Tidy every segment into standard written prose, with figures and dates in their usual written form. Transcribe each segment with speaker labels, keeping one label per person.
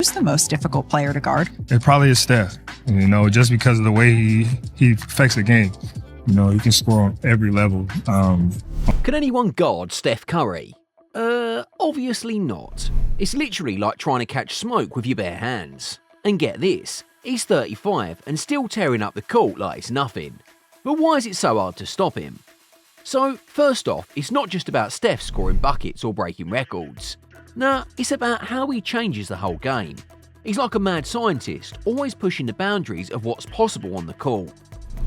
Speaker 1: Who's the most difficult player to guard?
Speaker 2: It probably is Steph, just because of the way he affects the game. He can score on every level.
Speaker 3: Can anyone guard Steph Curry? Obviously not. It's literally like trying to catch smoke with your bare hands. And get this, he's 35 and still tearing up the court like it's nothing. But why is it so hard to stop him? So, first off, it's not just about Steph scoring buckets or breaking records. Nah, it's about how he changes the whole game. He's like a mad scientist, always pushing the boundaries of what's possible on the court.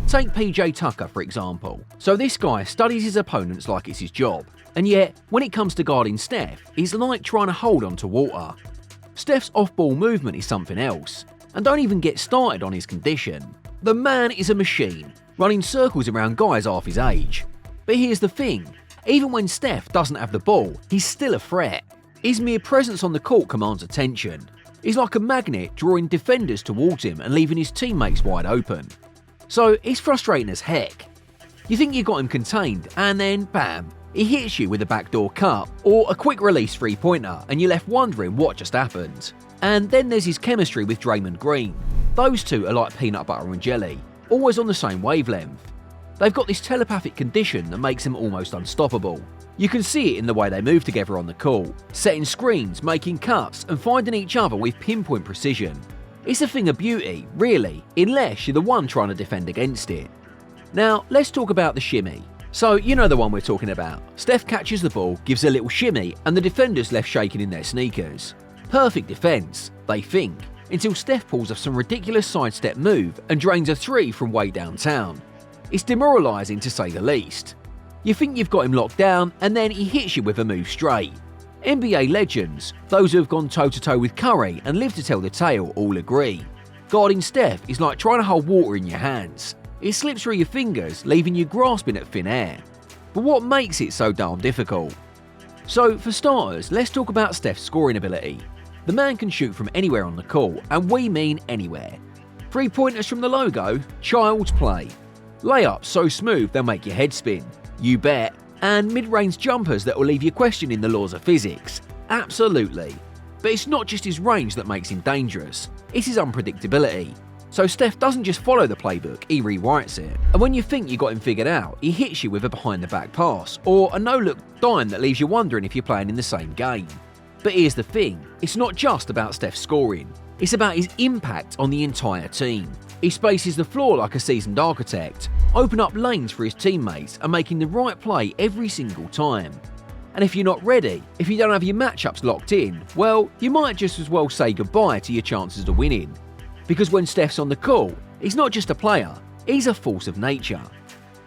Speaker 3: Take PJ Tucker, for example. So this guy studies his opponents like it's his job. And yet, when it comes to guarding Steph, it's like trying to hold on to water. Steph's off-ball movement is something else. And don't even get started on his condition. The man is a machine, running circles around guys half his age. But here's the thing, even when Steph doesn't have the ball, he's still a threat. His mere presence on the court commands attention. He's like a magnet drawing defenders towards him and leaving his teammates wide open. So it's frustrating as heck. You think you got him contained and then bam, he hits you with a backdoor cut or a quick release three-pointer and you're left wondering what just happened. And then there's his chemistry with Draymond Green. Those two are like peanut butter and jelly, always on the same wavelength. They've got this telepathic condition that makes them almost unstoppable. You can see it in the way they move together on the court, setting screens, making cuts, and finding each other with pinpoint precision. It's a thing of beauty, really, unless you're the one trying to defend against it. Now, let's talk about the shimmy. So, you know the one we're talking about. Steph catches the ball, gives a little shimmy, and the defender's left shaking in their sneakers. Perfect defense, they think, until Steph pulls off some ridiculous sidestep move and drains a three from way downtown. It's demoralising to say the least. You think you've got him locked down, and then he hits you with a move straight. NBA legends, those who have gone toe-to-toe with Curry and lived to tell the tale, all agree. Guarding Steph is like trying to hold water in your hands. It slips through your fingers, leaving you grasping at thin air. But what makes it so darn difficult? So, for starters, let's talk about Steph's scoring ability. The man can shoot from anywhere on the court, and we mean anywhere. Three-pointers from the logo? Child's play. Layups so smooth they'll make your head spin. You bet. And mid-range jumpers that will leave you questioning the laws of physics. Absolutely. But it's not just his range that makes him dangerous, it's his unpredictability. So Steph doesn't just follow the playbook, he rewrites it. And when you think you got him figured out, he hits you with a behind-the-back pass, or a no-look dime that leaves you wondering if you're playing in the same game. But here's the thing, it's not just about Steph scoring, it's about his impact on the entire team. He spaces the floor like a seasoned architect, open up lanes for his teammates and making the right play every single time. And if you're not ready, if you don't have your matchups locked in, well, you might just as well say goodbye to your chances of winning. Because when Steph's on the court, he's not just a player, he's a force of nature.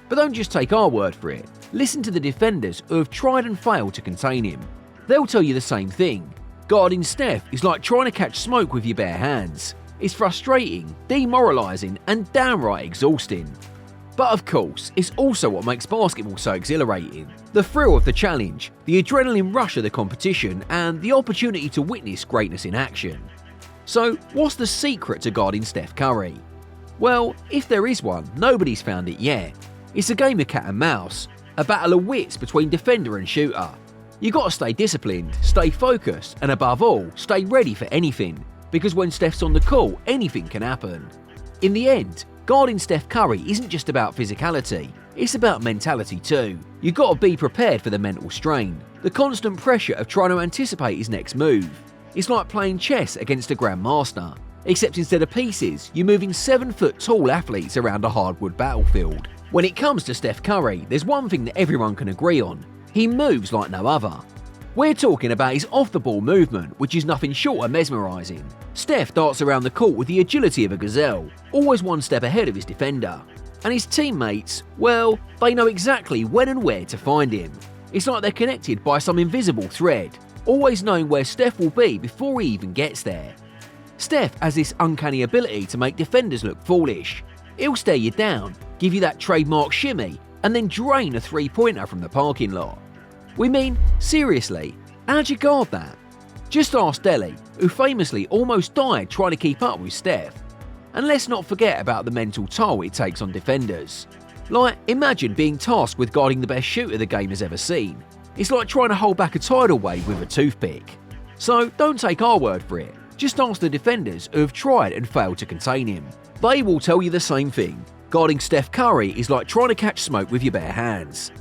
Speaker 3: But don't just take our word for it, listen to the defenders who have tried and failed to contain him. They'll tell you the same thing. Guarding Steph is like trying to catch smoke with your bare hands. It's frustrating, demoralising, and downright exhausting. But of course, it's also what makes basketball so exhilarating. The thrill of the challenge, the adrenaline rush of the competition, and the opportunity to witness greatness in action. So, what's the secret to guarding Steph Curry? Well, if there is one, nobody's found it yet. It's a game of cat and mouse, a battle of wits between defender and shooter. You gotta stay disciplined, stay focused, and above all, stay ready for anything. Because when Steph's on the court, anything can happen. In the end, guarding Steph Curry isn't just about physicality, it's about mentality too. You've got to be prepared for the mental strain, the constant pressure of trying to anticipate his next move. It's like playing chess against a grandmaster, except instead of pieces, you're moving 7-foot-tall athletes around a hardwood battlefield. When it comes to Steph Curry, there's one thing that everyone can agree on. He moves like no other. We're talking about his off-the-ball movement, which is nothing short of mesmerising. Steph darts around the court with the agility of a gazelle, always one step ahead of his defender. And his teammates, well, they know exactly when and where to find him. It's like they're connected by some invisible thread, always knowing where Steph will be before he even gets there. Steph has this uncanny ability to make defenders look foolish. He'll stare you down, give you that trademark shimmy, and then drain a three-pointer from the parking lot. We mean, seriously, how'd you guard that? Just ask Delly, who famously almost died trying to keep up with Steph. And let's not forget about the mental toll it takes on defenders. Like, imagine being tasked with guarding the best shooter the game has ever seen. It's like trying to hold back a tidal wave with a toothpick. So don't take our word for it. Just ask the defenders who have tried and failed to contain him. They will tell you the same thing. Guarding Steph Curry is like trying to catch smoke with your bare hands.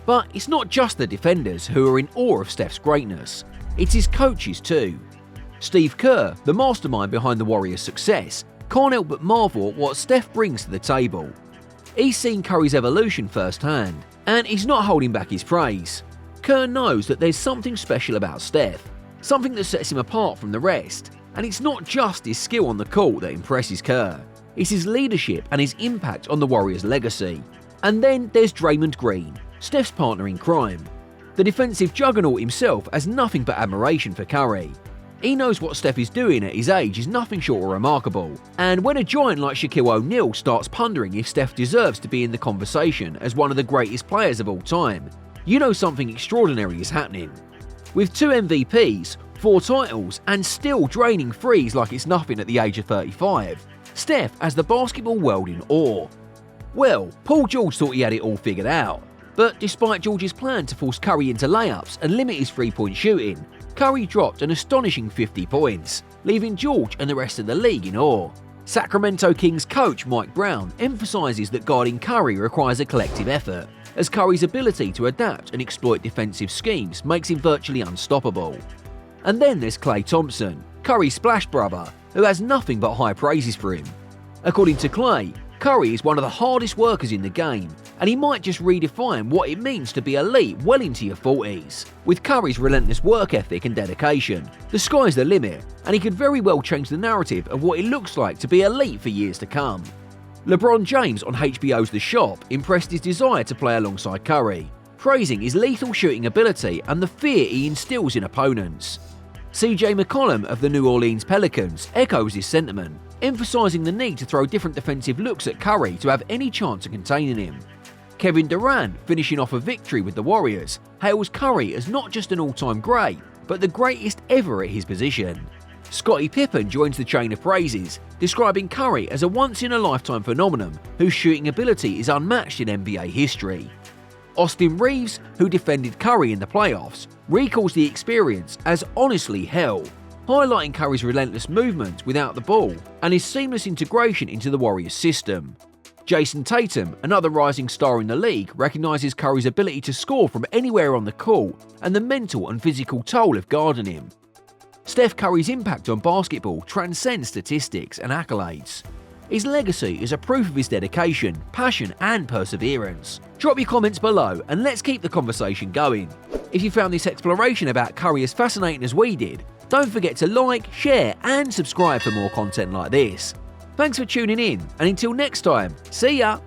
Speaker 3: But it's not just the defenders who are in awe of Steph's greatness, it's his coaches too. Steve Kerr, the mastermind behind the Warriors' success, can't help but marvel at what Steph brings to the table. He's seen Curry's evolution firsthand, and he's not holding back his praise. Kerr knows that there's something special about Steph, something that sets him apart from the rest, and it's not just his skill on the court that impresses Kerr. It's his leadership and his impact on the Warriors' legacy. And then there's Draymond Green, Steph's partner in crime. The defensive juggernaut himself has nothing but admiration for Curry. He knows what Steph is doing at his age is nothing short of remarkable, and when a giant like Shaquille O'Neal starts pondering if Steph deserves to be in the conversation as one of the greatest players of all time, you know something extraordinary is happening. With 2 MVPs, 4 titles, and still draining threes like it's nothing at the age of 35, Steph has the basketball world in awe. Well, Paul George thought he had it all figured out, but despite George's plan to force Curry into layups and limit his three-point shooting, Curry dropped an astonishing 50 points, leaving George and the rest of the league in awe. Sacramento Kings coach Mike Brown emphasises that guarding Curry requires a collective effort, as Curry's ability to adapt and exploit defensive schemes makes him virtually unstoppable. And then there's Klay Thompson, Curry's splash brother, who has nothing but high praises for him. According to Klay, Curry is one of the hardest workers in the game, and he might just redefine what it means to be elite well into your 40s. With Curry's relentless work ethic and dedication, the sky's the limit, and he could very well change the narrative of what it looks like to be elite for years to come. LeBron James on HBO's The Shop impressed his desire to play alongside Curry, praising his lethal shooting ability and the fear he instills in opponents. CJ McCollum of the New Orleans Pelicans echoes his sentiment, emphasising the need to throw different defensive looks at Curry to have any chance of containing him. Kevin Durant, finishing off a victory with the Warriors, hails Curry as not just an all-time great, but the greatest ever at his position. Scottie Pippen joins the chain of praises, describing Curry as a once-in-a-lifetime phenomenon whose shooting ability is unmatched in NBA history. Austin Reeves, who defended Curry in the playoffs, recalls the experience as honestly hell, highlighting Curry's relentless movement without the ball and his seamless integration into the Warriors system. Jason Tatum, another rising star in the league, recognises Curry's ability to score from anywhere on the court and the mental and physical toll of guarding him. Steph Curry's impact on basketball transcends statistics and accolades. His legacy is a proof of his dedication, passion and perseverance. Drop your comments below and let's keep the conversation going. If you found this exploration about Curry as fascinating as we did, don't forget to like, share and subscribe for more content like this. Thanks for tuning in, and until next time, see ya!